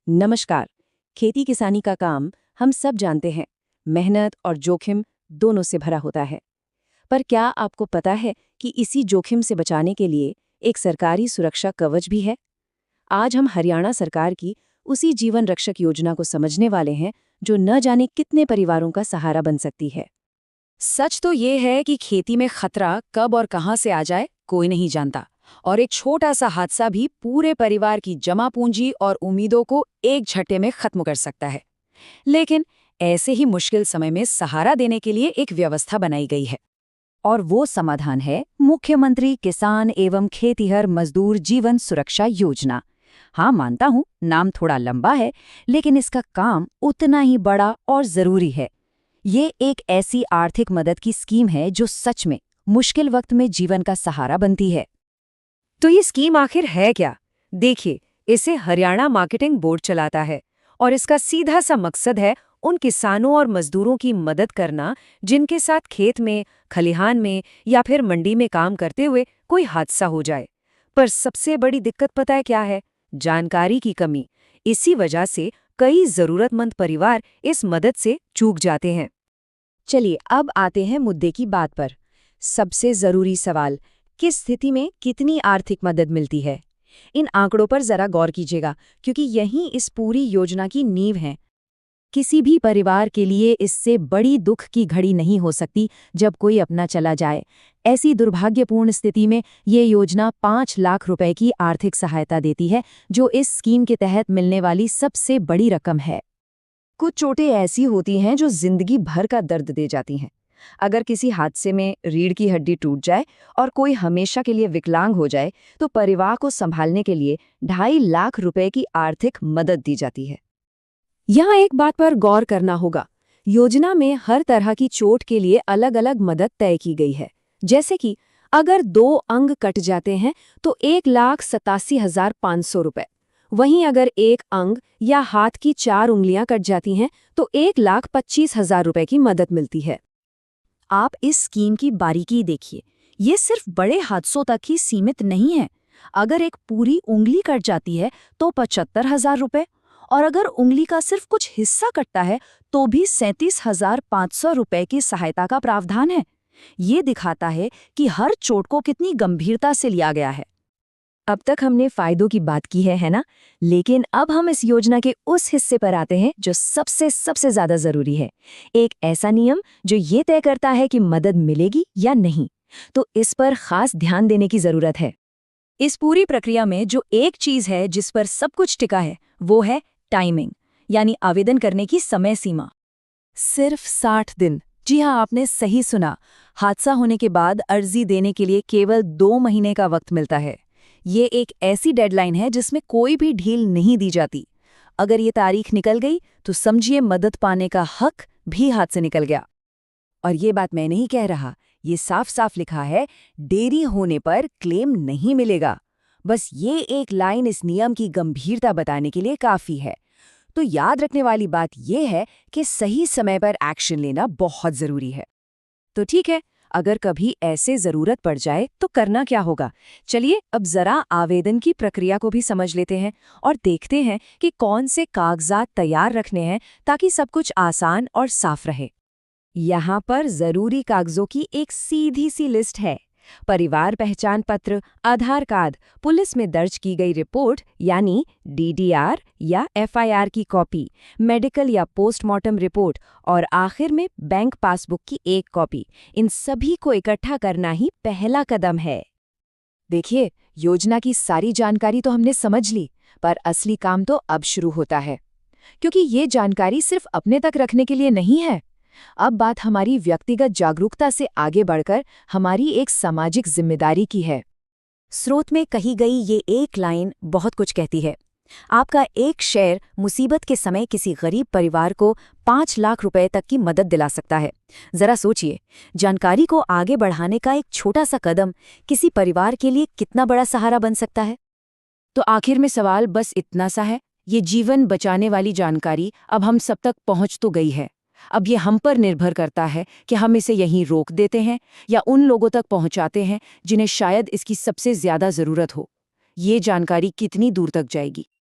नमस्कार। खेती किसानी का काम हम सब जानते हैं, मेहनत और जोखिम दोनों से भरा होता है। पर क्या आपको पता है कि इसी जोखिम से बचाने के लिए एक सरकारी सुरक्षा कवच भी है? आज हम हरियाणा सरकार की उसी जीवन रक्षक योजना को समझने वाले हैं, जो न जाने कितने परिवारों का सहारा बन सकती है। सच तो ये है कि खेती में खतरा कब और कहां से आ जाए कोई नहीं जानता, और एक छोटा सा हादसा भी पूरे परिवार की जमा पूंजी और उम्मीदों को एक झटके में खत्म कर सकता है। लेकिन ऐसे ही मुश्किल समय में सहारा देने के लिए एक व्यवस्था बनाई गई है, और वो समाधान है मुख्यमंत्री किसान एवं खेतिहर मजदूर जीवन सुरक्षा योजना। हाँ, मानता हूँ नाम थोड़ा लंबा है, लेकिन इसका काम उतना ही बड़ा और जरूरी है। ये एक ऐसी आर्थिक मदद की स्कीम है जो सच में मुश्किल वक्त में जीवन का सहारा बनती है। तो ये स्कीम आखिर है क्या? देखिए, इसे हरियाणा मार्केटिंग बोर्ड चलाता है और इसका सीधा सा मकसद है उन किसानों और मजदूरों की मदद करना जिनके साथ खेत में, खलिहान में या फिर मंडी में काम करते हुए कोई हादसा हो जाए। पर सबसे बड़ी दिक्कत पता है क्या है? जानकारी की कमी। इसी वजह से कई जरूरतमंद परिवार इस मदद से चूक जाते हैं। चलिए अब आते हैं मुद्दे की बात पर। सबसे जरूरी सवाल, किस स्थिति में कितनी आर्थिक मदद मिलती है? इन आंकड़ों पर जरा गौर कीजिएगा, क्योंकि यही इस पूरी योजना की नींव है। किसी भी परिवार के लिए इससे बड़ी दुख की घड़ी नहीं हो सकती जब कोई अपना चला जाए। ऐसी दुर्भाग्यपूर्ण स्थिति में ये योजना 5 लाख रुपए की आर्थिक सहायता देती है, जो इस स्कीम के तहत मिलने वाली सबसे बड़ी रकम है। कुछ चोटें ऐसी होती हैं जो जिंदगी भर का दर्द दे जाती हैं। अगर किसी हादसे में रीढ़ की हड्डी टूट जाए और कोई हमेशा के लिए विकलांग हो जाए, तो परिवार को संभालने के लिए 2.5 लाख रुपए की आर्थिक मदद दी जाती है। यहाँ एक बात पर गौर करना होगा। योजना में हर तरह की चोट के लिए अलग अलग मदद तय की गई है। जैसे कि अगर 2 अंग कट जाते हैं तो 1,87,500 रुपए। वहीं अगर एक अंग या हाथ की 4 उंगलियां कट जाती हैं तो 1,25,000 रुपए की मदद मिलती है। आप इस स्कीम की बारीकी देखिए। ये सिर्फ बड़े हादसों तक ही सीमित नहीं है। अगर एक पूरी उंगली कट जाती है तो 75,000 रुपए, और अगर उंगली का सिर्फ कुछ हिस्सा कटता है तो भी 37,500 रुपए की सहायता का प्रावधान है। ये दिखाता है कि हर चोट को कितनी गंभीरता से लिया गया है। अब तक हमने फायदों की बात की है ना? लेकिन अब हम इस योजना के उस हिस्से पर आते हैं जो सबसे ज्यादा जरूरी है। एक ऐसा नियम जो ये तय करता है कि मदद मिलेगी या नहीं। तो इस पर खास ध्यान देने की जरूरत है। इस पूरी प्रक्रिया में जो एक चीज है जिस पर सब कुछ टिका है, वो है टाइमिंग, यानी आवेदन करने की समय सीमा। सिर्फ 60 दिन। जी हाँ, आपने सही सुना। हादसा होने के बाद अर्जी देने के लिए केवल 2 महीने का वक्त मिलता है। ये एक ऐसी डेडलाइन है जिसमें कोई भी ढील नहीं दी जाती। अगर ये तारीख निकल गई तो समझिए मदद पाने का हक भी हाथ से निकल गया। और ये बात मैं नहीं कह रहा, ये साफ साफ लिखा है, देरी होने पर क्लेम नहीं मिलेगा। बस ये एक लाइन इस नियम की गंभीरता बताने के लिए काफी है। तो याद रखने वाली बात यह है कि सही समय पर एक्शन लेना बहुत जरूरी है। तो ठीक है, अगर कभी ऐसे जरूरत पड़ जाए तो करना क्या होगा? चलिए अब जरा आवेदन की प्रक्रिया को भी समझ लेते हैं और देखते हैं कि कौन से कागजात तैयार रखने हैं ताकि सब कुछ आसान और साफ रहे। यहाँ पर जरूरी कागजों की एक सीधी सी लिस्ट है। परिवार पहचान पत्र, आधार कार्ड, पुलिस में दर्ज की गई रिपोर्ट यानी डीडीआर या एफआईआर की कॉपी, मेडिकल या पोस्टमार्टम रिपोर्ट और आखिर में बैंक पासबुक की एक कॉपी। इन सभी को इकट्ठा करना ही पहला कदम है। देखिए, योजना की सारी जानकारी तो हमने समझ ली, पर असली काम तो अब शुरू होता है, क्योंकि ये जानकारी सिर्फ अपने तक रखने के लिए नहीं है। अब बात हमारी व्यक्तिगत जागरूकता से आगे बढ़कर हमारी एक सामाजिक जिम्मेदारी की है। स्रोत में कही गई ये एक लाइन बहुत कुछ कहती है। आपका एक शेयर मुसीबत के समय किसी गरीब परिवार को 5 लाख रुपए तक की मदद दिला सकता है। जरा सोचिए, जानकारी को आगे बढ़ाने का एक छोटा सा कदम किसी परिवार के लिए कितना बड़ा सहारा बन सकता है। तो आखिर में सवाल बस इतना सा है, ये जीवन बचाने वाली जानकारी अब हम सब तक पहुंच तो गई है। अब ये हम पर निर्भर करता है कि हम इसे यहीं रोक देते हैं या उन लोगों तक पहुंचाते हैं जिन्हें शायद इसकी सबसे ज्यादा जरूरत हो। ये जानकारी कितनी दूर तक जाएगी,